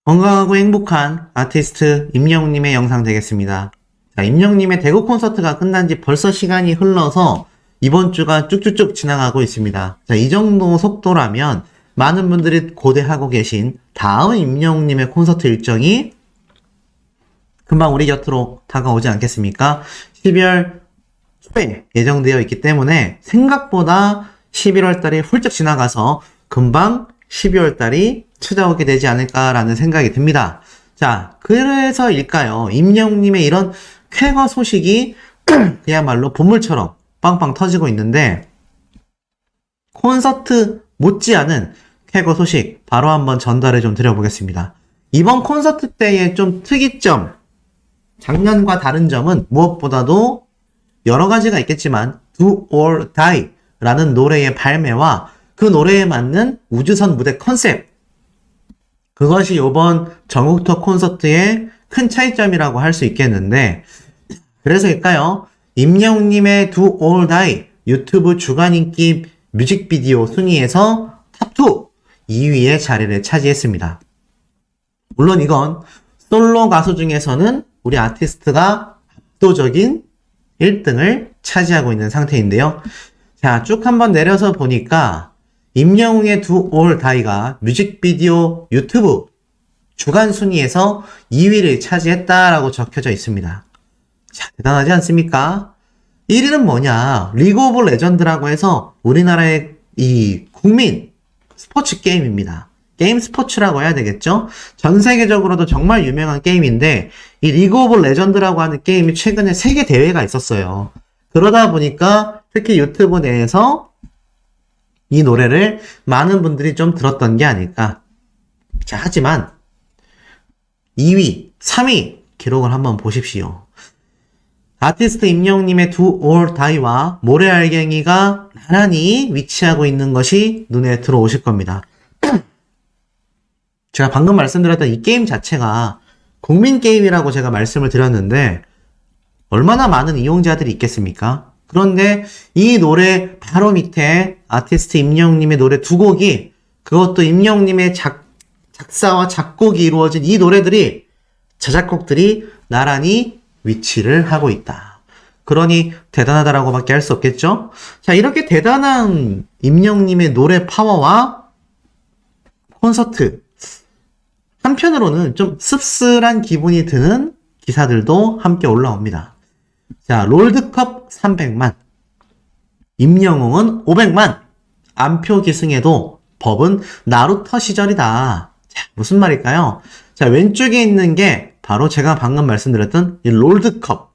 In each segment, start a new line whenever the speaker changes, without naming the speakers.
건강하고 행복한 아티스트 임영웅님의 영상 되겠습니다. 자, 임영웅님의 대구 콘서트가 끝난 지 벌써 시간이 흘러서 이번 주가 쭉쭉쭉 지나가고 있습니다. 자, 이 정도 속도라면 많은 분들이 고대하고 계신 다음 임영웅님의 콘서트 일정이 금방 우리 곁으로 다가오지 않겠습니까? 12월 초에 예정되어 있기 때문에 생각보다 11월 달이 훌쩍 지나가서 금방 12월 달이 찾아오게 되지 않을까라는 생각이 듭니다. 자, 그래서일까요? 임영웅님의 이런 쾌거 소식이 그야말로 보물처럼 빵빵 터지고 있는데, 콘서트 못지않은 쾌거 소식 바로 한번 전달해 좀 드려보겠습니다. 이번 콘서트 때의 좀 특이점, 작년과 다른 점은 무엇보다도 여러 가지가 있겠지만 Do or Die 라는 노래의 발매와 그 노래에 맞는 우주선 무대 컨셉, 그것이 이번 전국투어 콘서트의 큰 차이점이라고 할 수 있겠는데, 그래서일까요? 임영웅님의 Do or Die 유튜브 주간 인기 뮤직비디오 순위에서 탑2 2위의 자리를 차지했습니다. 물론 이건 솔로 가수 중에서는 우리 아티스트가 압도적인 1등을 차지하고 있는 상태인데요. 자, 쭉 한번 내려서 보니까 임영웅의 Do or Die가 뮤직비디오 유튜브 주간 순위에서 2위를 차지했다라고 적혀져 있습니다. 자, 대단하지 않습니까? 1위는 뭐냐? 리그 오브 레전드라고 해서 우리나라의 이 국민 스포츠 게임입니다. 게임 스포츠라고 해야 되겠죠? 전 세계적으로도 정말 유명한 게임인데, 이 리그 오브 레전드라고 하는 게임이 최근에 세계 대회가 있었어요. 그러다 보니까 특히 유튜브 내에서 이 노래를 많은 분들이 좀 들었던 게 아닐까. 자, 하지만 2위, 3위 기록을 한번 보십시오. 아티스트 임영웅님의 Do or Die와 모래알갱이가 나란히 위치하고 있는 것이 눈에 들어오실 겁니다. 제가 방금 말씀드렸던 이 게임 자체가 국민 게임이라고 제가 말씀을 드렸는데 얼마나 많은 이용자들이 있겠습니까? 그런데 이 노래 바로 밑에 아티스트 임영웅님의 노래 두 곡이, 그것도 임영웅님의 작사와 작곡이 이루어진 이 노래들이, 자작곡들이 나란히 위치를 하고 있다. 그러니 대단하다라고밖에 할 수 없겠죠? 자, 이렇게 대단한 임영웅님의 노래 파워와 콘서트, 한편으로는 좀 씁쓸한 기분이 드는 기사들도 함께 올라옵니다. 자, 롤드컵 300만, 임영웅은 500만, 안표 기승에도 법은 나루터 시절이다. 자, 무슨 말일까요? 자, 왼쪽에 있는 게 바로 제가 방금 말씀드렸던 이 롤드컵,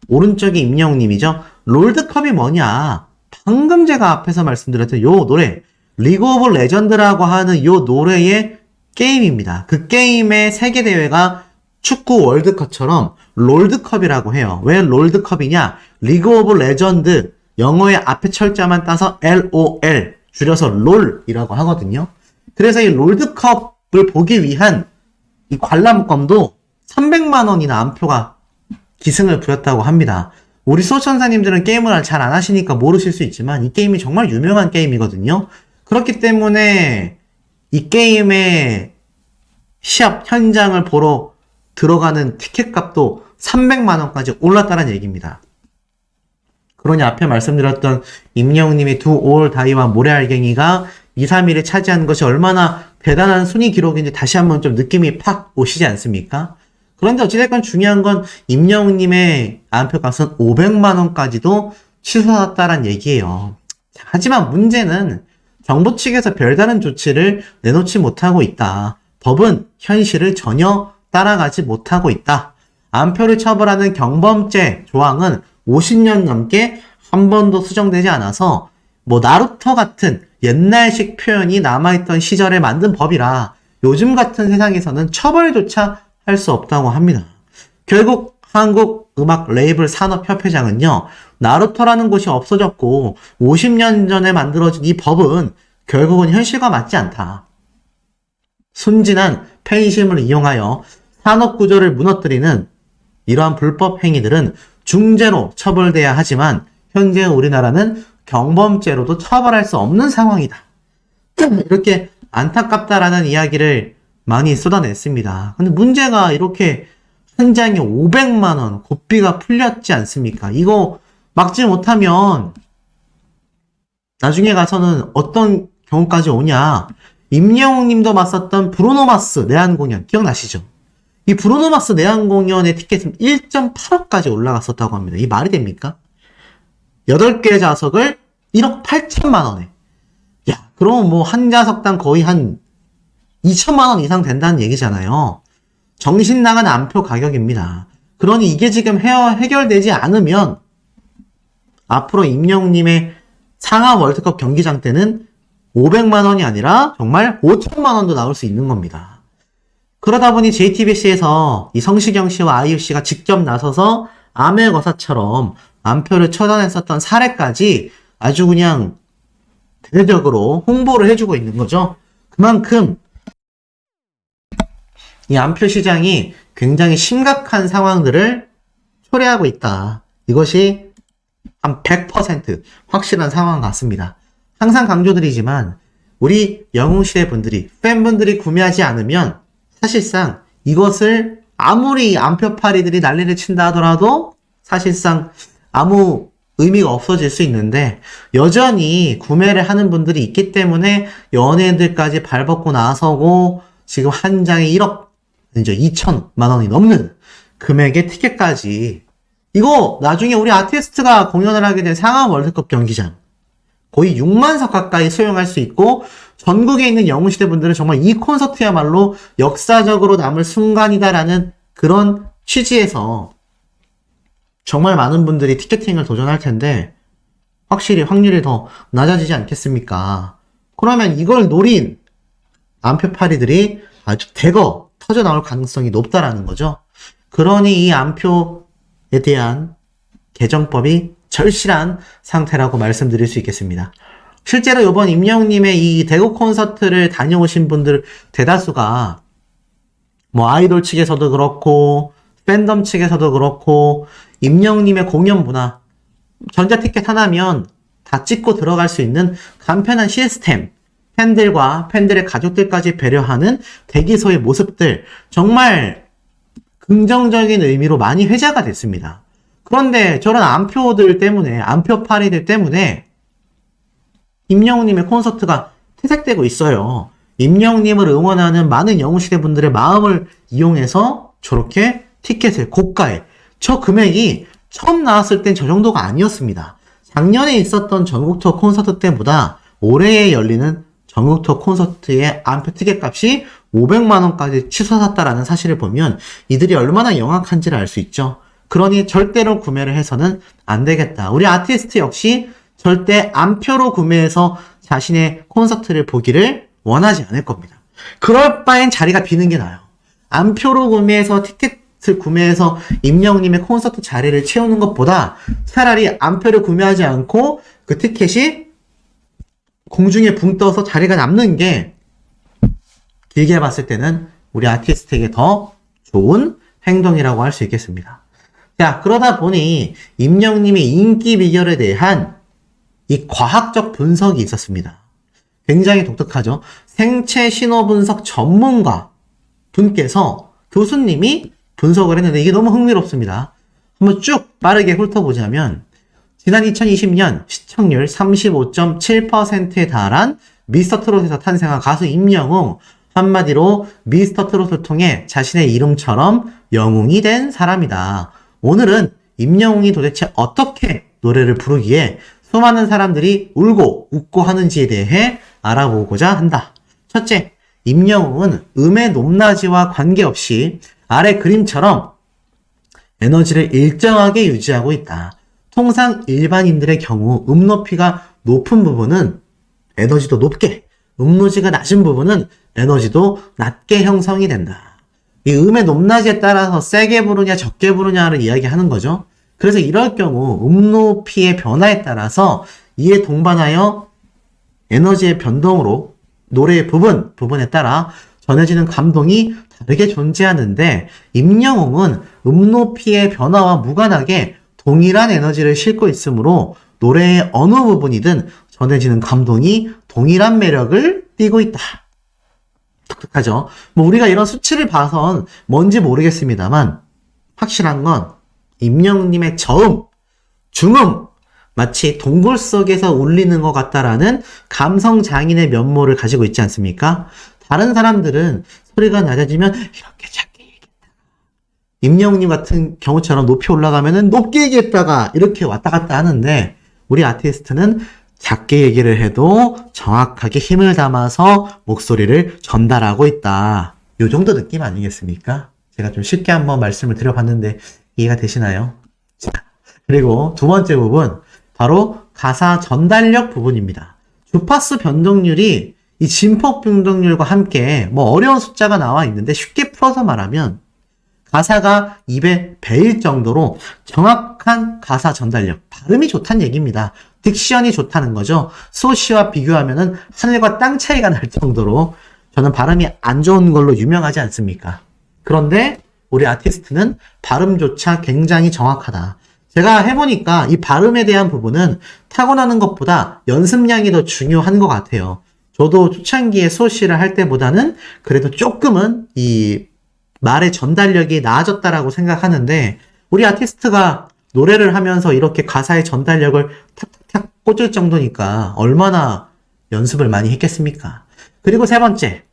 오른쪽이 임영웅님이죠. 롤드컵이 뭐냐? 방금 제가 앞에서 말씀드렸던 요 노래, 리그 오브 레전드라고 하는 요 노래의 게임입니다. 그 게임의 세계대회가 축구 월드컵처럼 롤드컵이라고 해요. 왜 롤드컵이냐? 리그 오브 레전드, 영어의 앞에 철자만 따서 LOL, 줄여서 롤이라고 하거든요. 그래서 이 롤드컵을 보기 위한 이 관람권도 300만 원이나 안표가 기승을 부렸다고 합니다. 우리 수호천사님들은 게임을 잘 안 하시니까 모르실 수 있지만 이 게임이 정말 유명한 게임이거든요. 그렇기 때문에 이 게임의 시합 현장을 보러 들어가는 티켓 값도 300만 원까지 올랐다는 얘기입니다. 그러니 앞에 말씀드렸던 임영웅님의 Do or Die와 모래알갱이가 2, 3위를 차지한 것이 얼마나 대단한 순위 기록인지 다시 한번 좀 느낌이 팍 오시지 않습니까? 그런데 어찌됐건 중요한 건 임영웅님의 안표값은 500만 원까지도 치솟았다는 얘기예요. 하지만 문제는 정부 측에서 별다른 조치를 내놓지 못하고 있다. 법은 현실을 전혀 따라가지 못하고 있다. 안표를 처벌하는 경범죄 조항은 50년 넘게 한 번도 수정되지 않아서 나루터 같은 옛날식 표현이 남아있던 시절에 만든 법이라 요즘 같은 세상에서는 처벌조차 할 수 없다고 합니다. 결국 한국음악 레이블 산업협회장은요, 나루터라는 곳이 없어졌고 50년 전에 만들어진 이 법은 결국은 현실과 맞지 않다. 순진한 팬심을 이용하여 산업구조를 무너뜨리는 이러한 불법 행위들은 중죄로 처벌돼야 하지만 현재 우리나라는 경범죄로도 처벌할 수 없는 상황이다. 이렇게 안타깝다라는 이야기를 많이 쏟아냈습니다. 근데 문제가 이렇게 한 장에 500만원 고삐가 풀렸지 않습니까? 이거 막지 못하면 나중에 가서는 어떤 경우까지 오냐. 임영웅 님도 맞섰던 브루노마스 내한 공연 기억나시죠? 이 브루노마스 내한 공연의 티켓은 1.8억까지 올라갔었다고 합니다. 이 말이 됩니까? 8개의 좌석을 1억 8천만 원에. 야, 그럼 뭐 한 좌석당 거의 한 2천만 원 이상 된다는 얘기잖아요. 정신 나간 암표 가격입니다. 그러니 이게 지금 해결되지 않으면 앞으로 임영웅님의 상하 월드컵 경기장 때는 500만 원이 아니라 정말 5천만 원도 나올 수 있는 겁니다. 그러다 보니 JTBC에서 이 성시경 씨와 아이유 씨가 직접 나서서 암의 거사처럼 암표를 처단했었던 사례까지 아주 그냥 대대적으로 홍보를 해주고 있는 거죠. 그만큼 이 암표 시장이 굉장히 심각한 상황들을 초래하고 있다. 이것이 한 100% 확실한 상황 같습니다. 항상 강조드리지만 우리 영웅시대 분들이, 팬분들이 구매하지 않으면 사실상 이것을 아무리 암표파리들이 난리를 친다 하더라도 사실상 아무 의미가 없어질 수 있는데 여전히 구매를 하는 분들이 있기 때문에 연예인들까지 발벗고 나서고 지금 한 장에 1억 이제 2천만 원이 넘는 금액의 티켓까지 이거 나중에 우리 아티스트가 공연을 하게 된 상하 월드컵 경기장 거의 6만석 가까이 수용할 수 있고 전국에 있는 영웅시대 분들은 정말 이 콘서트야말로 역사적으로 남을 순간이다라는 그런 취지에서 정말 많은 분들이 티켓팅을 도전할 텐데 확실히 확률이 더 낮아지지 않겠습니까? 그러면 이걸 노린 암표파리들이 아주 대거 터져 나올 가능성이 높다라는 거죠. 그러니 이 암표에 대한 개정법이 절실한 상태라고 말씀드릴 수 있겠습니다. 실제로 이번 임영웅님의 이 대구 콘서트를 다녀오신 분들 대다수가 뭐 아이돌 측에서도 그렇고 팬덤 측에서도 그렇고 임영웅님의 공연 문화 전자티켓 하나면 다 찍고 들어갈 수 있는 간편한 시스템, 팬들과 팬들의 가족들까지 배려하는 대기소의 모습들 정말 긍정적인 의미로 많이 회자가 됐습니다. 그런데 저런 암표들 때문에, 암표파리들 때문에 임영웅님의 콘서트가 퇴색되고 있어요. 임영웅님을 응원하는 많은 영웅시대 분들의 마음을 이용해서 저렇게 티켓을 고가에, 저 금액이 처음 나왔을 땐 저 정도가 아니었습니다. 작년에 있었던 전국 투어 콘서트 때보다 올해에 열리는 전국 투어 콘서트의 암표 티켓 값이 500만 원까지 치솟았다라는 사실을 보면 이들이 얼마나 영악한지를 알 수 있죠. 그러니 절대로 구매를 해서는 안 되겠다. 우리 아티스트 역시 절대 암표로 구매해서 자신의 콘서트를 보기를 원하지 않을 겁니다. 그럴 바엔 자리가 비는 게 나아요. 암표로 구매해서 티켓을 구매해서 임영웅님의 콘서트 자리를 채우는 것보다 차라리 암표를 구매하지 않고 그 티켓이 공중에 붕 떠서 자리가 남는 게 길게 봤을 때는 우리 아티스트에게 더 좋은 행동이라고 할 수 있겠습니다. 자, 그러다 보니 임영웅님의 인기 비결에 대한 이 과학적 분석이 있었습니다. 굉장히 독특하죠. 생체 신호 분석 전문가 분께서 교수님이 분석을 했는데 이게 너무 흥미롭습니다. 한번 쭉 빠르게 훑어보자면 지난 2020년 시청률 35.7%에 달한 미스터트롯에서 탄생한 가수 임영웅, 한마디로 미스터트롯을 통해 자신의 이름처럼 영웅이 된 사람이다. 오늘은 임영웅이 도대체 어떻게 노래를 부르기에 수많은 사람들이 울고 웃고 하는지에 대해 알아보고자 한다. 첫째, 임영웅은 음의 높낮이와 관계없이 아래 그림처럼 에너지를 일정하게 유지하고 있다. 통상 일반인들의 경우 음 높이가 높은 부분은 에너지도 높게, 음 노지가 낮은 부분은 에너지도 낮게 형성이 된다. 이 음의 높낮이에 따라서 세게 부르냐 적게 부르냐를 이야기하는 거죠. 그래서 이럴 경우 음 높이의 변화에 따라서 이에 동반하여 에너지의 변동으로 노래의 부분에 따라 전해지는 감동이 다르게 존재하는데 임영웅은 음 높이의 변화와 무관하게 동일한 에너지를 싣고 있으므로 노래의 어느 부분이든 전해지는 감동이 동일한 매력을 띠고 있다. 독특하죠. 뭐 우리가 이런 수치를 봐선 뭔지 모르겠습니다만 확실한 건 임영웅님의 저음, 중음, 마치 동굴 속에서 울리는 것 같다라는 감성 장인의 면모를 가지고 있지 않습니까? 다른 사람들은 소리가 낮아지면 이렇게 작게 얘기했다가 임영웅님 같은 경우처럼 높이 올라가면은 높게 얘기했다가 이렇게 왔다 갔다 하는데 우리 아티스트는 작게 얘기를 해도 정확하게 힘을 담아서 목소리를 전달하고 있다. 요 정도 느낌 아니겠습니까? 제가 좀 쉽게 한번 말씀을 드려봤는데 이해가 되시나요? 자, 그리고 두 번째 부분 바로 가사 전달력 부분입니다. 주파수 변동률이 이 진폭 변동률과 함께 뭐 어려운 숫자가 나와 있는데 쉽게 풀어서 말하면 가사가 입에 배일 정도로 정확한 가사 전달력, 발음이 좋다는 얘기입니다. 딕션이 좋다는 거죠. 수호씨와 비교하면은 하늘과 땅 차이가 날 정도로 저는 발음이 안 좋은 걸로 유명하지 않습니까? 그런데 우리 아티스트는 발음조차 굉장히 정확하다. 제가 해보니까 이 발음에 대한 부분은 타고나는 것보다 연습량이 더 중요한 것 같아요. 저도 초창기에 수호씨를 할 때보다는 그래도 조금은 이 말의 전달력이 나아졌다라고 생각하는데 우리 아티스트가 노래를 하면서 이렇게 가사의 전달력을 탁탁탁 꽂을 정도니까 얼마나 연습을 많이 했겠습니까? 그리고 세 번째,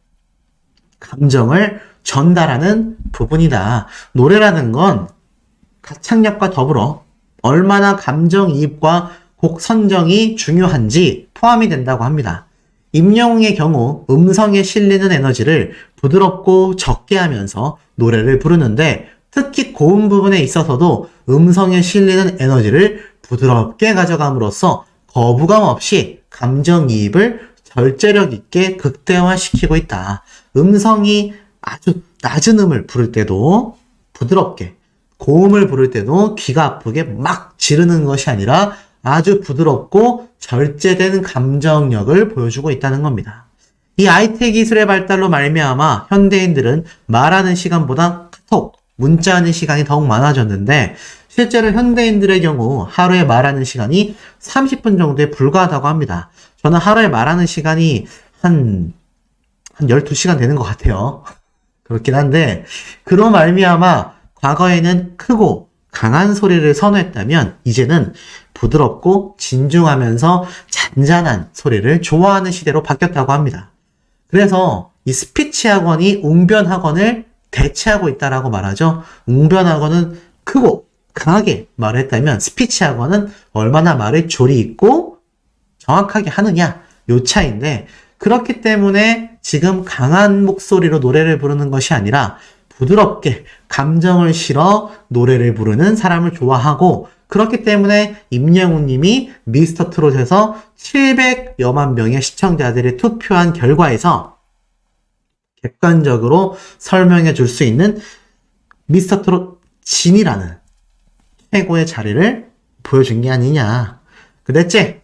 감정을 전달하는 부분이다. 노래라는 건 가창력과 더불어 얼마나 감정이입과 곡 선정이 중요한지 포함이 된다고 합니다. 임영웅의 경우 음성에 실리는 에너지를 부드럽고 적게 하면서 노래를 부르는데 특히 고음 부분에 있어서도 음성에 실리는 에너지를 부드럽게 가져감으로써 거부감 없이 감정이입을 절제력 있게 극대화시키고 있다. 음성이 아주 낮은 음을 부를 때도 부드럽게, 고음을 부를 때도 귀가 아프게 막 지르는 것이 아니라 아주 부드럽고 절제된 감정력을 보여주고 있다는 겁니다. 이 IT 기술의 발달로 말미암아 현대인들은 말하는 시간보다 카톡, 문자하는 시간이 더욱 많아졌는데 실제로 현대인들의 경우 하루에 말하는 시간이 30분 정도에 불과하다고 합니다. 저는 하루에 말하는 시간이 한 12시간 되는 것 같아요. 그렇긴 한데 그로 말미암아 과거에는 크고 강한 소리를 선호했다면 이제는 부드럽고 진중하면서 잔잔한 소리를 좋아하는 시대로 바뀌었다고 합니다. 그래서 이 스피치 학원이 웅변 학원을 대체하고 있다라고 말하죠. 웅변 학원은 크고 강하게 말을 했다면 스피치 학원은 얼마나 말을 조리 있고 정확하게 하느냐 요 차이인데 그렇기 때문에 지금 강한 목소리로 노래를 부르는 것이 아니라 부드럽게 감정을 실어 노래를 부르는 사람을 좋아하고 그렇기 때문에 임영웅 님이 미스터 트롯에서 700여만 명의 시청자들이 투표한 결과에서 객관적으로 설명해 줄 수 있는 미스터 트롯 진이라는 최고의 자리를 보여준 게 아니냐. 그 넷째,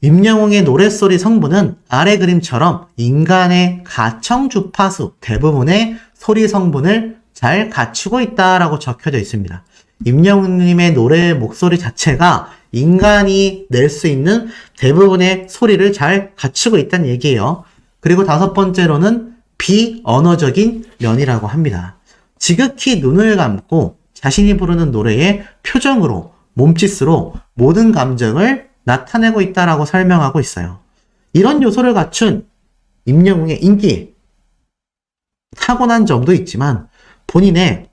임영웅의 노랫소리 성분은 아래 그림처럼 인간의 가청 주파수 대부분의 소리 성분을 잘 갖추고 있다라고 적혀져 있습니다. 임영웅님의 노래 목소리 자체가 인간이 낼 수 있는 대부분의 소리를 잘 갖추고 있다는 얘기예요. 그리고 다섯 번째로는 비언어적인 면이라고 합니다. 지극히 눈을 감고 자신이 부르는 노래의 표정으로, 몸짓으로 모든 감정을 나타내고 있다라고 설명하고 있어요. 이런 요소를 갖춘 임영웅의 인기, 타고난 점도 있지만 본인의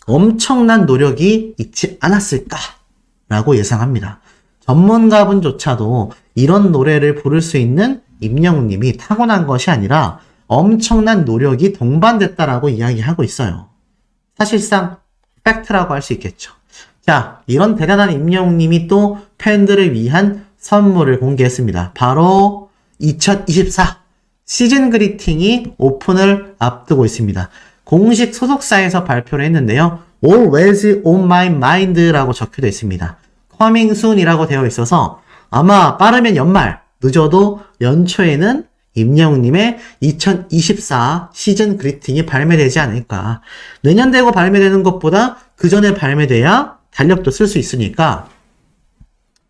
엄청난 노력이 있지 않았을까라고 예상합니다. 전문가분조차도 이런 노래를 부를 수 있는 임영웅님이 타고난 것이 아니라 엄청난 노력이 동반됐다라고 이야기하고 있어요. 사실상 팩트라고 할 수 있겠죠. 자, 이런 대단한 임영웅님이 또 팬들을 위한 선물을 공개했습니다. 바로 2024 시즌 그리팅이 오픈을 앞두고 있습니다. 공식 소속사에서 발표를 했는데요. Always on my mind라고 적혀져 있습니다. Coming soon이라고 되어 있어서 아마 빠르면 연말, 늦어도 연초에는 임영웅님의 2024 시즌 그리팅이 발매되지 않을까. 내년 되고 발매되는 것보다 그 전에 발매돼야 달력도 쓸 수 있으니까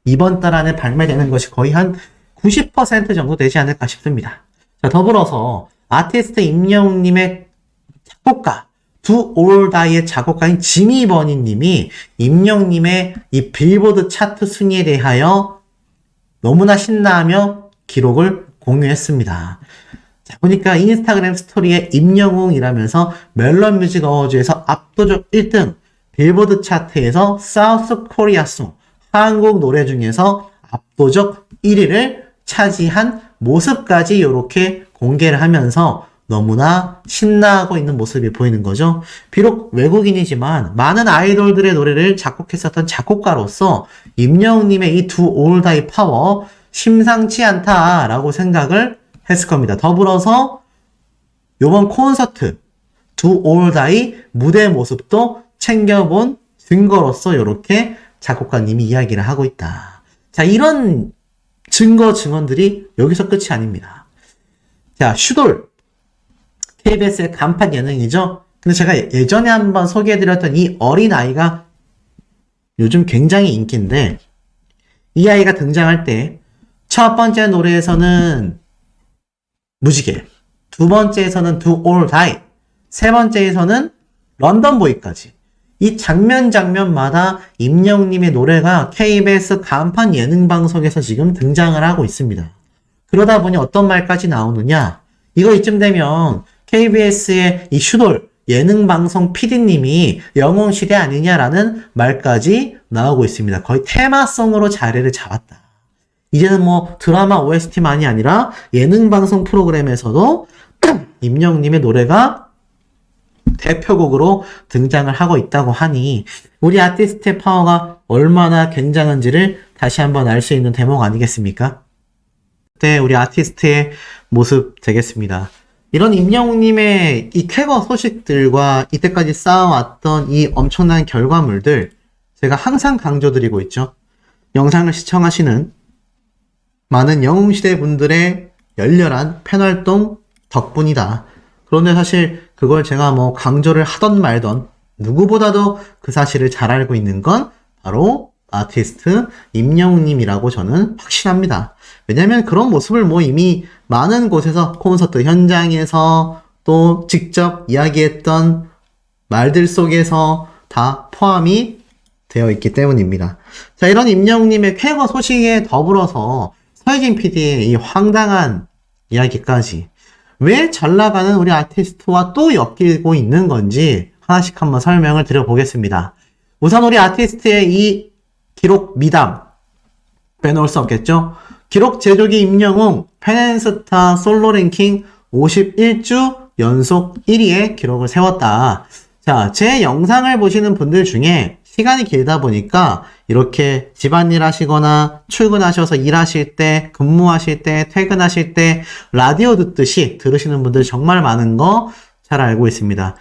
이번 달 안에 발매되는 것이 거의 한 90% 정도 되지 않을까 싶습니다. 자, 더불어서 아티스트 임영웅님의 작곡가, 두 올다이의 작곡가인 지미 버니님이 임영웅님의 이 빌보드 차트 순위에 대하여 너무나 신나하며 기록을 공유했습니다. 자, 보니까 인스타그램 스토리에 임영웅이라면서 멜론 뮤직 어워즈에서 압도적 1등, 빌보드 차트에서 사우스 코리아송, 한국 노래 중에서 압도적 1위를 차지한 모습까지 이렇게 공개를 하면서 너무나 신나하고 있는 모습이 보이는 거죠. 비록 외국인이지만 많은 아이돌들의 노래를 작곡했었던 작곡가로서 임영웅님의 이 두 올다이 파워 심상치 않다라고 생각을 했을 겁니다. 더불어서 이번 콘서트 두 올다이 무대 모습도 챙겨본 증거로서 이렇게 작곡가님이 이야기를 하고 있다. 자, 이런 증거 증언들이 여기서 끝이 아닙니다. 자, 슈돌 KBS의 간판 예능이죠. 근데 제가 예전에 한번 소개해드렸던 이 어린아이가 요즘 굉장히 인기인데, 이 아이가 등장할 때 첫 번째 노래에서는 무지개, 두 번째에서는 두 올 다이, 세 번째에서는 런던 보이까지 이 장면마다 임영웅님의 노래가 KBS 간판 예능 방송에서 지금 등장을 하고 있습니다. 그러다 보니 어떤 말까지 나오느냐, 이거 이쯤 되면 KBS의 이 슈돌 예능 방송 PD님이 영웅시대 아니냐라는 말까지 나오고 있습니다. 거의 테마송으로 자리를 잡았다. 이제는 뭐 드라마 OST만이 아니라 예능 방송 프로그램에서도 임영웅님의 노래가 대표곡으로 등장을 하고 있다고 하니 우리 아티스트의 파워가 얼마나 굉장한지를 다시 한번 알 수 있는 대목 아니겠습니까? 네, 우리 아티스트의 모습 되겠습니다. 이런 임영웅님의 이 쾌거 소식들과 이때까지 쌓아왔던 이 엄청난 결과물들 제가 항상 강조드리고 있죠. 영상을 시청하시는 많은 영웅시대 분들의 열렬한 팬활동 덕분이다. 그런데 사실 그걸 제가 뭐 강조를 하던 말던 누구보다도 그 사실을 잘 알고 있는 건 바로 아티스트 임영웅님이라고 저는 확신합니다. 왜냐면 그런 모습을 뭐 이미 많은 곳에서 콘서트 현장에서 또 직접 이야기했던 말들 속에서 다 포함이 되어 있기 때문입니다. 자, 이런 임영웅님의 쾌거 소식에 더불어서 서혜진 PD의 이 황당한 이야기까지 왜 잘 나가는 우리 아티스트와 또 엮이고 있는 건지 하나씩 한번 설명을 드려보겠습니다. 우선 우리 아티스트의 이 기록 미담 빼놓을 수 없겠죠. 기록 제조기 임영웅 팬앤스타 솔로 랭킹 51주 연속 1위의 기록을 세웠다. 자, 제 영상을 보시는 분들 중에 시간이 길다 보니까 이렇게 집안일 하시거나 출근하셔서 일하실 때, 근무하실 때, 퇴근하실 때 라디오 듣듯이 들으시는 분들 정말 많은 거 잘 알고 있습니다.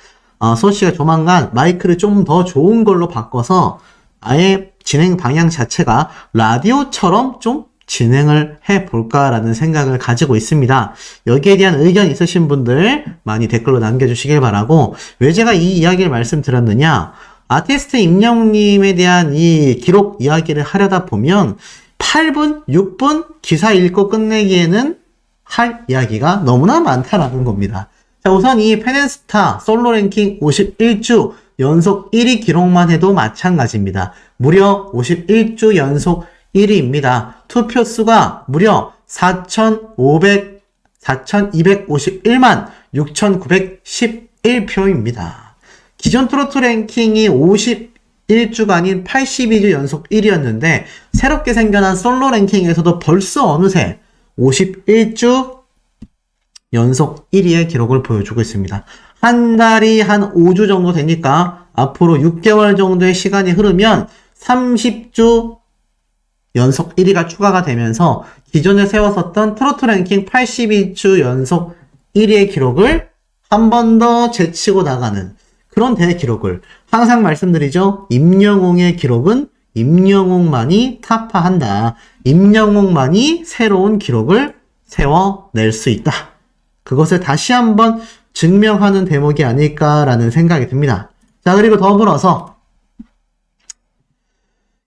소씨가 조만간 마이크를 좀 더 좋은 걸로 바꿔서 아예 진행 방향 자체가 라디오처럼 좀 진행을 해볼까라는 생각을 가지고 있습니다. 여기에 대한 의견 있으신 분들 많이 댓글로 남겨주시길 바라고, 왜 제가 이 이야기를 말씀드렸느냐, 아티스트 임영웅님에 대한 이 기록 이야기를 하려다 보면 8분, 6분 기사 읽고 끝내기에는 할 이야기가 너무나 많다라는 겁니다. 자, 우선 이 팬앤스타 솔로 랭킹 51주 연속 1위 기록만 해도 마찬가지입니다. 무려 51주 연속 1위입니다. 투표 수가 무려 4,251만 6,911표입니다. 기존 트로트 랭킹이 51주가 아닌 82주 연속 1위였는데 새롭게 생겨난 솔로 랭킹에서도 벌써 어느새 51주 연속 1위의 기록을 보여주고 있습니다. 한 달이 한 5주 정도 되니까 앞으로 6개월 정도의 시간이 흐르면 30주 연속 1위가 추가가 되면서 기존에 세웠었던 트로트 랭킹 82주 연속 1위의 기록을 한 번 더 제치고 나가는 그런 대기록을, 항상 말씀드리죠. 임영웅의 기록은 임영웅만이 타파한다. 임영웅만이 새로운 기록을 세워낼 수 있다. 그것을 다시 한번 증명하는 대목이 아닐까라는 생각이 듭니다. 자, 그리고 더불어서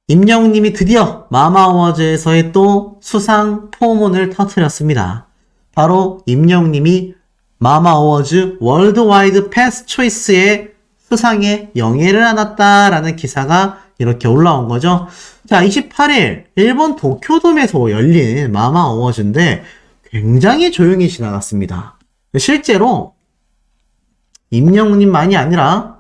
임영웅님이 드디어 마마어워즈에서의 또 수상 포문을 터뜨렸습니다. 바로 임영웅님이 마마 어워즈 월드와이드 팬스 초이스의 수상에 영예를 안았다라는 기사가 이렇게 올라온 거죠. 자, 28일 일본 도쿄돔에서 열린 마마 어워즈인데 굉장히 조용히 지나갔습니다. 실제로 임영웅님만이 아니라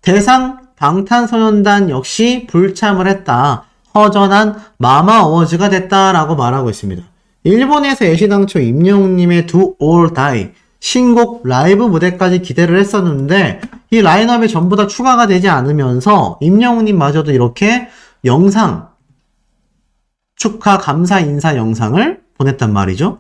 대상 방탄소년단 역시 불참을 했다. 허전한 마마 어워즈가 됐다라고 말하고 있습니다. 일본에서 애시당초 임영웅님의 두 All Die 신곡 라이브 무대까지 기대를 했었는데 이 라인업에 전부 다 추가가 되지 않으면서 임영웅님마저도 이렇게 영상 축하 감사 인사 영상을 보냈단 말이죠.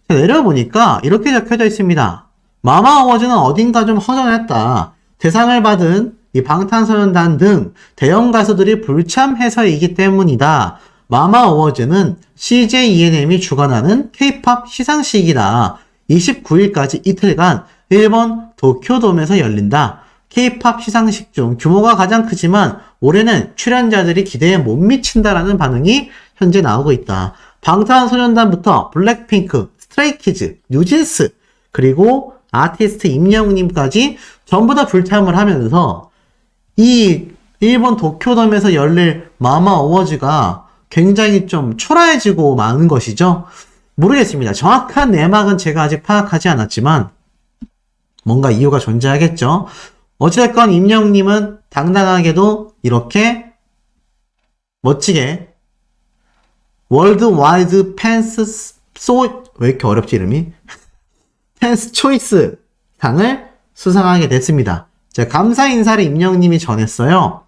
자, 내려보니까 이렇게 적혀져 있습니다. 마마 어워즈는 어딘가 좀 허전했다. 대상을 받은 이 방탄소년단 등 대형 가수들이 불참해서이기 때문이다. 마마 어워즈는 CJ ENM이 주관하는 K-POP 시상식이다. 29일까지 이틀간 일본 도쿄돔에서 열린다. K-POP 시상식 중 규모가 가장 크지만 올해는 출연자들이 기대에 못 미친다라는 반응이 현재 나오고 있다. 방탄소년단부터 블랙핑크, 스트레이키즈, 뉴진스, 그리고 아티스트 임영웅님까지 전부 다 불참을 하면서 이 일본 도쿄돔에서 열릴 마마 어워즈가 굉장히 좀 초라해지고 마는 것이죠. 모르겠습니다. 정확한 내막은 제가 아직 파악하지 않았지만 뭔가 이유가 존재하겠죠. 어찌됐건 임영웅님은 당당하게도 이렇게 멋지게 월드와이드 팬스 왜 이렇게 어렵지 이름이? 팬스 초이스 상을 수상하게 됐습니다. 자, 감사 인사를 임영웅님이 전했어요.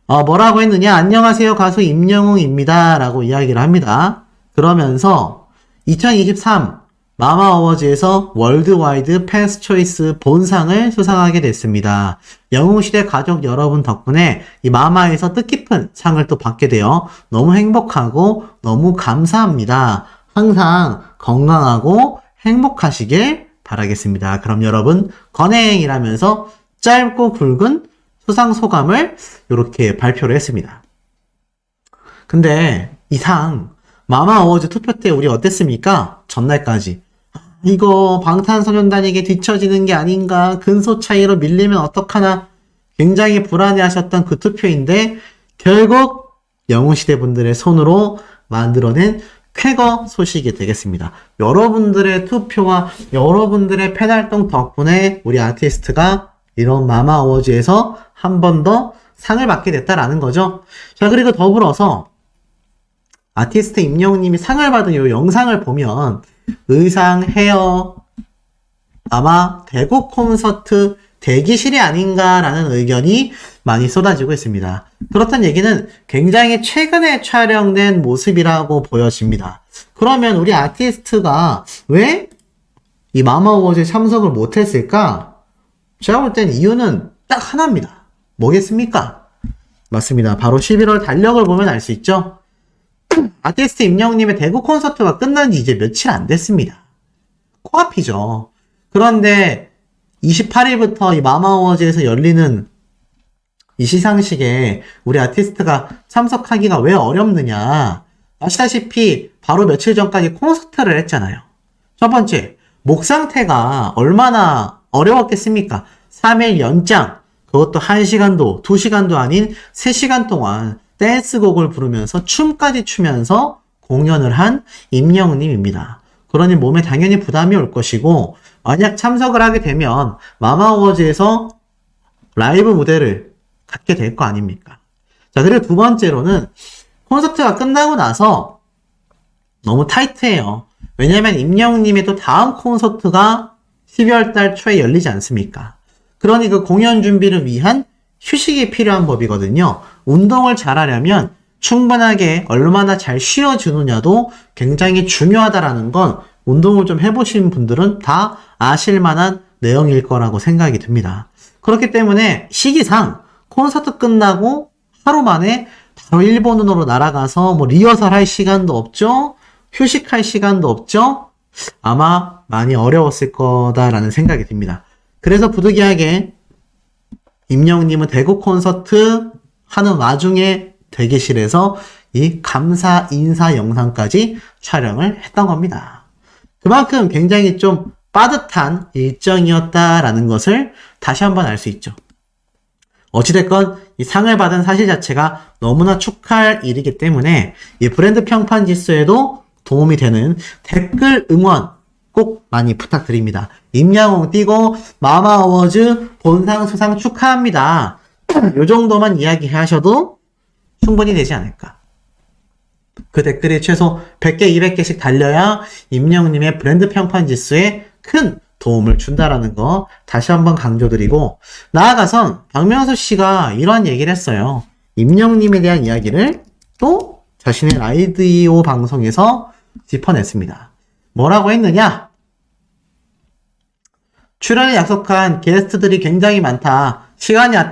뭐라고 했느냐? 안녕하세요, 가수 임영웅입니다. 라고 이야기를 합니다. 그러면서 2023 마마 어워즈에서 월드와이드 팬스 초이스 본상을 수상하게 됐습니다. 영웅시대 가족 여러분 덕분에 이 마마에서 뜻깊은 상을 또 받게 되어 너무 행복하고 너무 감사합니다. 항상 건강하고 행복하시길 바라겠습니다. 그럼 여러분 건행이라면서 짧고 굵은 수상 소감을 이렇게 발표를 했습니다. 근데 이 상 마마 어워즈 투표 때 우리 어땠습니까? 전날까지 이거 방탄소년단에게 뒤처지는 게 아닌가, 근소 차이로 밀리면 어떡하나 굉장히 불안해하셨던 그 투표인데 결국 영웅시대 분들의 손으로 만들어낸 쾌거 소식이 되겠습니다. 여러분들의 투표와 여러분들의 팬활동 덕분에 우리 아티스트가 이런 마마 어워즈에서 한 번 더 상을 받게 됐다라는 거죠. 자, 그리고 더불어서 아티스트 임영웅님이 상을 받은 이 영상을 보면 의상, 헤어, 아마 대구 콘서트 대기실이 아닌가라는 의견이 많이 쏟아지고 있습니다. 그렇다는 얘기는 굉장히 최근에 촬영된 모습이라고 보여집니다. 그러면 우리 아티스트가 왜 이 마마 어워즈에 참석을 못했을까? 제가 볼 땐 이유는 딱 하나입니다. 뭐겠습니까? 맞습니다. 바로 11월 달력을 보면 알 수 있죠? 아티스트 임영웅님의 대구 콘서트가 끝난 지 이제 며칠 안 됐습니다. 코앞이죠. 그런데 28일부터 이 마마 어워즈에서 열리는 이 시상식에 우리 아티스트가 참석하기가 왜 어렵느냐. 아시다시피 바로 며칠 전까지 콘서트를 했잖아요. 첫 번째, 목 상태가 얼마나 어려웠겠습니까? 3일 연장, 그것도 1시간도 2시간도 아닌 3시간 동안 댄스곡을 부르면서 춤까지 추면서 공연을 한 임영웅님입니다. 그러니 몸에 당연히 부담이 올 것이고 만약 참석을 하게 되면 마마 어워즈에서 라이브 무대를 갖게 될 거 아닙니까? 자, 그리고 두 번째로는 콘서트가 끝나고 나서 너무 타이트해요. 왜냐면 임영웅님의 또 다음 콘서트가 12월 달 초에 열리지 않습니까? 그러니 그 공연 준비를 위한 휴식이 필요한 법이거든요. 운동을 잘하려면 충분하게 얼마나 잘 쉬어주느냐도 굉장히 중요하다라는 건 운동을 좀 해보신 분들은 다 아실 만한 내용일 거라고 생각이 듭니다. 그렇기 때문에 시기상 콘서트 끝나고 하루 만에 바로 일본으로 날아가서 뭐 리허설 할 시간도 없죠? 휴식할 시간도 없죠? 아마 많이 어려웠을 거다라는 생각이 듭니다. 그래서 부득이하게 임영웅님은 대구 콘서트 하는 와중에 대기실에서 이 감사 인사 영상까지 촬영을 했던 겁니다. 그만큼 굉장히 좀 빠듯한 일정이었다라는 것을 다시 한번 알 수 있죠. 어찌됐건 이 상을 받은 사실 자체가 너무나 축하할 일이기 때문에 이 브랜드 평판 지수에도 도움이 되는 댓글 응원 꼭 많이 부탁드립니다. 임양홍 띄고 마마 어워즈 본상 수상 축하합니다. 요 정도만 이야기하셔도 충분히 되지 않을까. 그 댓글이 최소 100개, 200개씩 달려야 임영님의 브랜드 평판 지수에 큰 도움을 준다라는 거 다시 한번 강조드리고, 나아가선 박명수 씨가 이러한 얘기를 했어요. 임영님에 대한 이야기를 또 자신의 라디오 방송에서 짚어냈습니다. 뭐라고 했느냐? 출연을 약속한 게스트들이 굉장히 많다. 시간이 안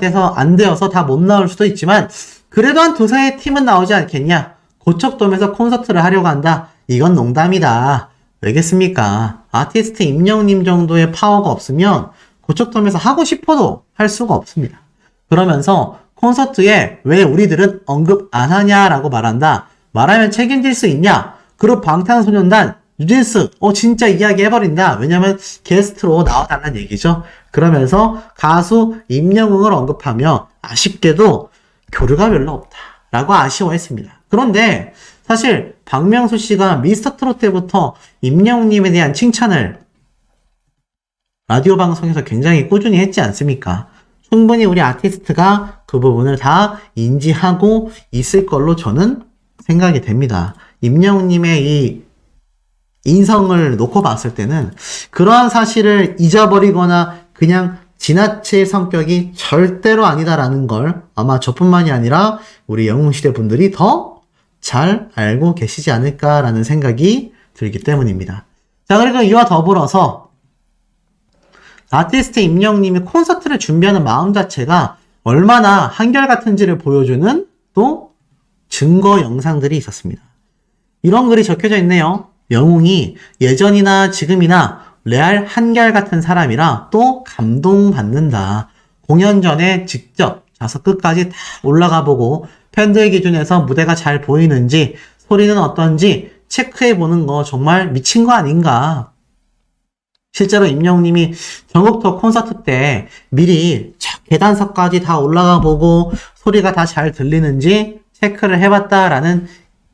되어서 다 못 나올 수도 있지만 그래도 한 두세 팀은 나오지 않겠냐? 고척돔에서 콘서트를 하려고 한다. 이건 농담이다. 왜겠습니까? 아티스트 임영님 정도의 파워가 없으면 고척돔에서 하고 싶어도 할 수가 없습니다. 그러면서 콘서트에 왜 우리들은 언급 안 하냐라고 말한다. 말하면 책임질 수 있냐? 그룹 방탄소년단 뉴진스 진짜 이야기 해버린다. 왜냐면 게스트로 나와달라는 얘기죠. 그러면서 가수 임영웅을 언급하며 아쉽게도 교류가 별로 없다 라고 아쉬워했습니다. 그런데 사실 박명수 씨가 미스터트롯 때부터 임영웅님에 대한 칭찬을 라디오 방송에서 굉장히 꾸준히 했지 않습니까? 충분히 우리 아티스트가 그 부분을 다 인지하고 있을 걸로 저는 생각이 됩니다. 임영웅님의 이 인성을 놓고 봤을 때는 그러한 사실을 잊어버리거나 그냥 지나칠 성격이 절대로 아니다라는 걸 아마 저뿐만이 아니라 우리 영웅시대 분들이 더 잘 알고 계시지 않을까라는 생각이 들기 때문입니다. 자, 그리고 이와 더불어서 아티스트 임영웅님이 콘서트를 준비하는 마음 자체가 얼마나 한결같은지를 보여주는 또 증거 영상들이 있었습니다. 이런 글이 적혀져 있네요. 영웅이 예전이나 지금이나 레알 한결같은 사람이라 또 감동받는다. 공연 전에 직접 좌석끝까지 다 올라가 보고 팬들 기준에서 무대가 잘 보이는지 소리는 어떤지 체크해보는 거 정말 미친 거 아닌가. 실제로 임영웅님이 전국토 콘서트 때 미리 계단석까지 다 올라가 보고 소리가 다 잘 들리는지 체크를 해봤다라는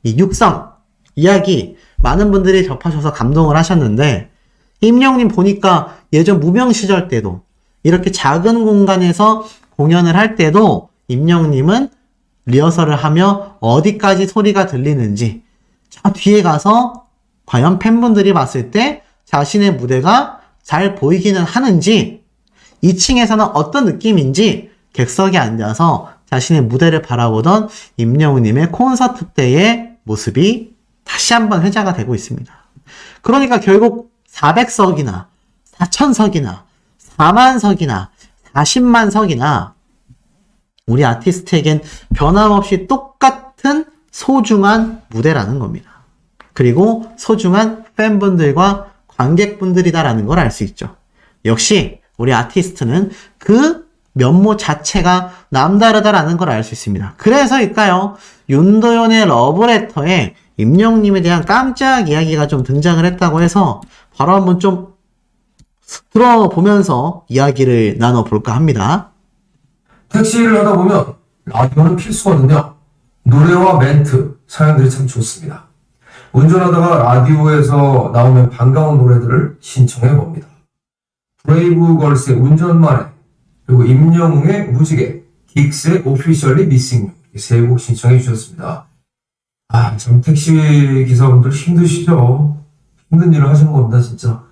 이 육성 이야기 많은 분들이 접하셔서 감동을 하셨는데, 임영웅님 보니까 예전 무명 시절 때도 이렇게 작은 공간에서 공연을 할 때도 임영웅님은 리허설을 하며 어디까지 소리가 들리는지, 저 뒤에 가서 과연 팬분들이 봤을 때 자신의 무대가 잘 보이기는 하는지, 2층에서는 어떤 느낌인지 객석에 앉아서 자신의 무대를 바라보던 임영웅님의 콘서트 때의 모습이 다시 한번 회자가 되고 있습니다. 그러니까 결국 400석이나 4,000석이나 4만석이나 40만석이나 우리 아티스트에겐 변함없이 똑같은 소중한 무대라는 겁니다. 그리고 소중한 팬분들과 관객분들이다라는 걸 알 수 있죠. 역시 우리 아티스트는 그 면모 자체가 남다르다라는 걸 알 수 있습니다. 그래서일까요? 윤도현의 러브레터에 임영웅님에 대한 깜짝 이야기가 좀 등장을 했다고 해서 바로 한번 좀 들어보면서 이야기를 나눠볼까 합니다.
택시를 하다 보면 라디오는 필수거든요. 노래와 멘트, 사연들이 참 좋습니다. 운전하다가 라디오에서 나오면 반가운 노래들을 신청해 봅니다. 브레이브걸스의 운전만해, 그리고 임영웅의 무지개, 긱스의 오피셜리 미싱 세 곡 신청해 주셨습니다. 참 택시 기사분들 힘드시죠? 힘든 일을 하시는 겁니다, 진짜.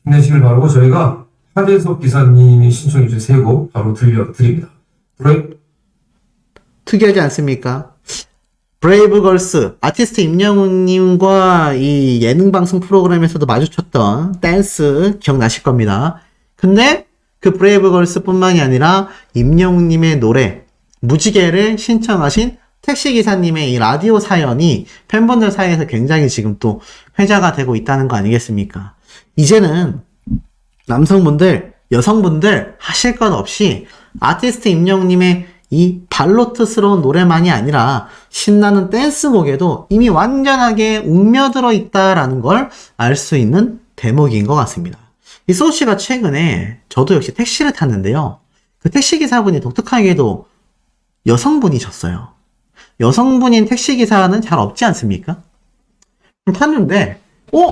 힘내시길 바라고 저희가 하재석 기사님이 신청해 주신 세 곡 바로 들려드립니다.
특이하지 않습니까? 브레이브걸스, 아티스트 임영웅님과 이 예능방송 프로그램에서도 마주쳤던 댄스 기억나실 겁니다. 근데 그 브레이브걸스 뿐만이 아니라 임영웅님의 노래, 무지개를 신청하신 택시기사님의 이 라디오 사연이 팬분들 사이에서 굉장히 지금 또 회자가 되고 있다는 거 아니겠습니까? 이제는 남성분들, 여성분들 하실 것 없이 아티스트 임영웅님의 이 발로트스러운 노래만이 아니라 신나는 댄스곡에도 이미 완전하게 웅며들어 있다라는 걸 알 수 있는 대목인 것 같습니다. 이 소씨가 최근에 저도 역시 택시를 탔는데요. 그 택시기사분이 독특하게도 여성분이셨어요. 여성분인 택시기사는 잘 없지 않습니까? 탔는데,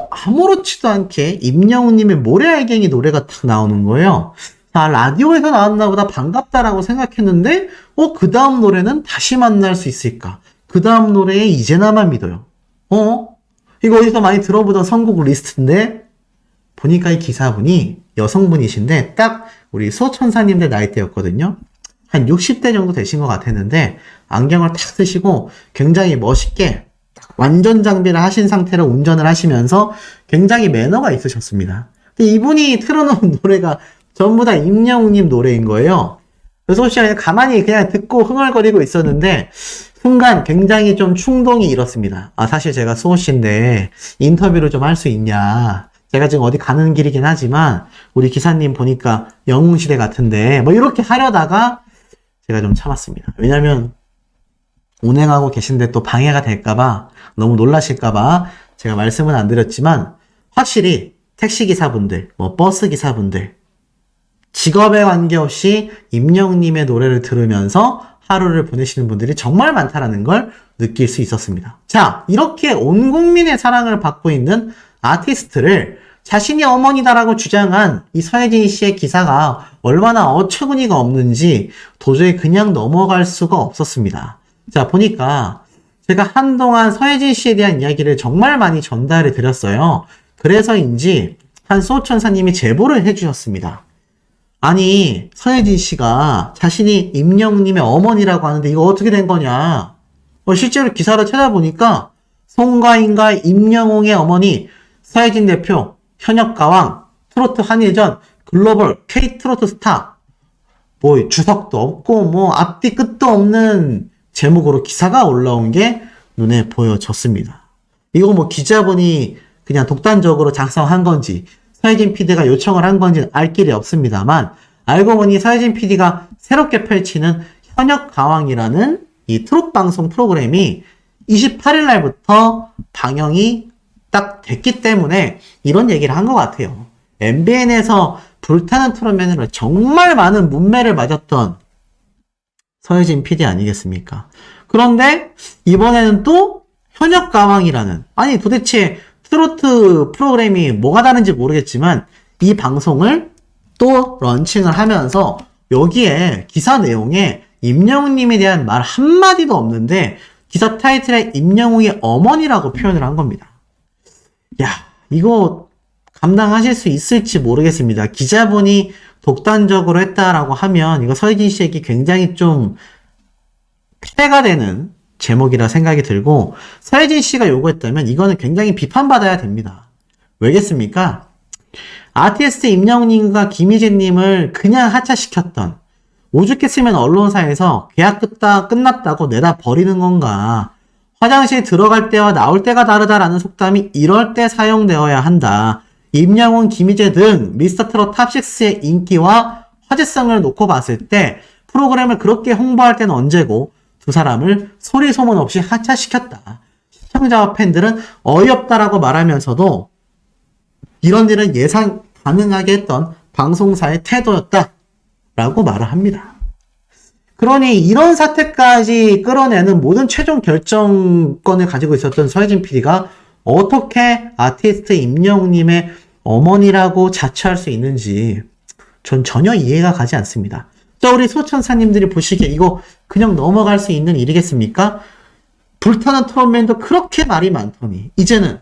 아무렇지도 않게 임영웅님의 모래알갱이 노래가 딱 나오는 거예요. 아, 라디오에서 나왔나 보다 반갑다라고 생각했는데, 그 다음 노래는 다시 만날 수 있을까? 그 다음 노래에 이제 나만 믿어요. 이거 어디서 많이 들어보던 선곡 리스트인데, 보니까 이 기사분이 여성분이신데, 딱 우리 소천사님들 나이대였거든요. 한 60대 정도 되신 것 같았는데, 안경을 탁 쓰시고, 굉장히 멋있게, 완전 장비를 하신 상태로 운전을 하시면서 굉장히 매너가 있으셨습니다. 근데 이분이 틀어놓은 노래가 전부 다 임영웅님 노래인 거예요. 그래서 혹시 가만히 그냥 듣고 흥얼거리고 있었는데 순간 굉장히 좀 충동이 일었습니다. 사실 제가 수호씨인데 인터뷰를 좀 할 수 있냐. 제가 지금 어디 가는 길이긴 하지만 우리 기사님 보니까 영웅시대 같은데 뭐 이렇게 하려다가 제가 좀 참았습니다. 왜냐면 운행하고 계신데 또 방해가 될까봐 너무 놀라실까봐 제가 말씀은 안 드렸지만 확실히 택시기사분들, 버스기사분들 직업에 관계없이 임영웅님의 노래를 들으면서 하루를 보내시는 분들이 정말 많다라는 걸 느낄 수 있었습니다. 자, 이렇게 온 국민의 사랑을 받고 있는 아티스트를 자신이 어머니다라고 주장한 이 서예진 씨의 기사가 얼마나 어처구니가 없는지 도저히 그냥 넘어갈 수가 없었습니다. 자, 보니까 제가 한동안 서예진 씨에 대한 이야기를 정말 많이 전달해 드렸어요. 그래서인지 한 소천사님이 제보를 해주셨습니다. 아니, 서예진 씨가 자신이 임영웅님의 어머니라고 하는데 이거 어떻게 된 거냐? 실제로 기사를 찾아보니까 송가인과 임영웅의 어머니 서예진 대표, 현역가왕, 트로트 한일전, 글로벌 K트로트 스타 주석도 없고 앞뒤 끝도 없는 제목으로 기사가 올라온 게 눈에 보여졌습니다. 이거 기자분이 그냥 독단적으로 작성한 건지 서예진 PD가 요청을 한 건지는 알 길이 없습니다만 알고 보니 서예진 PD가 새롭게 펼치는 현역가왕이라는 이 트롯 방송 프로그램이 28일 날부터 방영이 딱 됐기 때문에 이런 얘기를 한 것 같아요. MBN에서 불타는 트롯맨으로 정말 많은 문매를 맞았던 서예진 PD 아니겠습니까? 그런데 이번에는 또 현역가왕이라는, 아니 도대체 트로트 프로그램이 뭐가 다른지 모르겠지만 이 방송을 또 런칭을 하면서 여기에 기사 내용에 임영웅님에 대한 말 한마디도 없는데 기사 타이틀에 임영웅의 어머니라고 표현을 한 겁니다. 야, 이거 감당하실 수 있을지 모르겠습니다. 기자분이 독단적으로 했다라고 하면 이거 서예진 씨에게 굉장히 좀 폐가 되는 제목이라 생각이 들고 서예진 씨가 요구했다면 이거는 굉장히 비판받아야 됩니다. 왜겠습니까? 아티스트 임영웅님과 김희재님을 그냥 하차시켰던 오죽했으면 언론사에서 계약 끝났다고 내다 버리는 건가. 화장실 들어갈 때와 나올 때가 다르다라는 속담이 이럴 때 사용되어야 한다. 임영웅, 김희재 등 미스터트롯 탑6의 인기와 화제성을 놓고 봤을 때 프로그램을 그렇게 홍보할 때는 언제고 두 사람을 소리 소문 없이 하차시켰다. 시청자와 팬들은 어이없다라고 말하면서도 이런 일은 예상 가능하게 했던 방송사의 태도였다라고 말을 합니다. 그러니 이런 사태까지 끌어내는 모든 최종 결정권을 가지고 있었던 서예진 PD가 어떻게 아티스트 임영웅님의 어머니라고 자처할 수 있는지 전 전혀 이해가 가지 않습니다. 자, 우리 소천사님들이 보시기에 이거 그냥 넘어갈 수 있는 일이겠습니까? 불타는 트롯맨도 그렇게 말이 많더니 이제는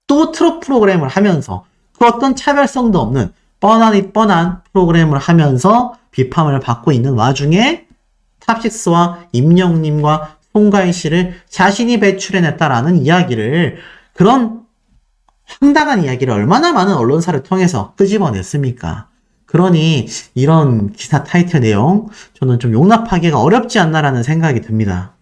또 트롯 프로그램을 하면서 그 어떤 차별성도 없는 뻔한 프로그램을 하면서 비판을 받고 있는 와중에 탑6와 임영웅님과 송가인 씨를 자신이 배출해냈다라는 이야기를, 그런 황당한 이야기를 얼마나 많은 언론사를 통해서 끄집어냈습니까? 그러니 이런 기사 타이틀 내용 저는 좀 용납하기가 어렵지 않나라는 생각이 듭니다.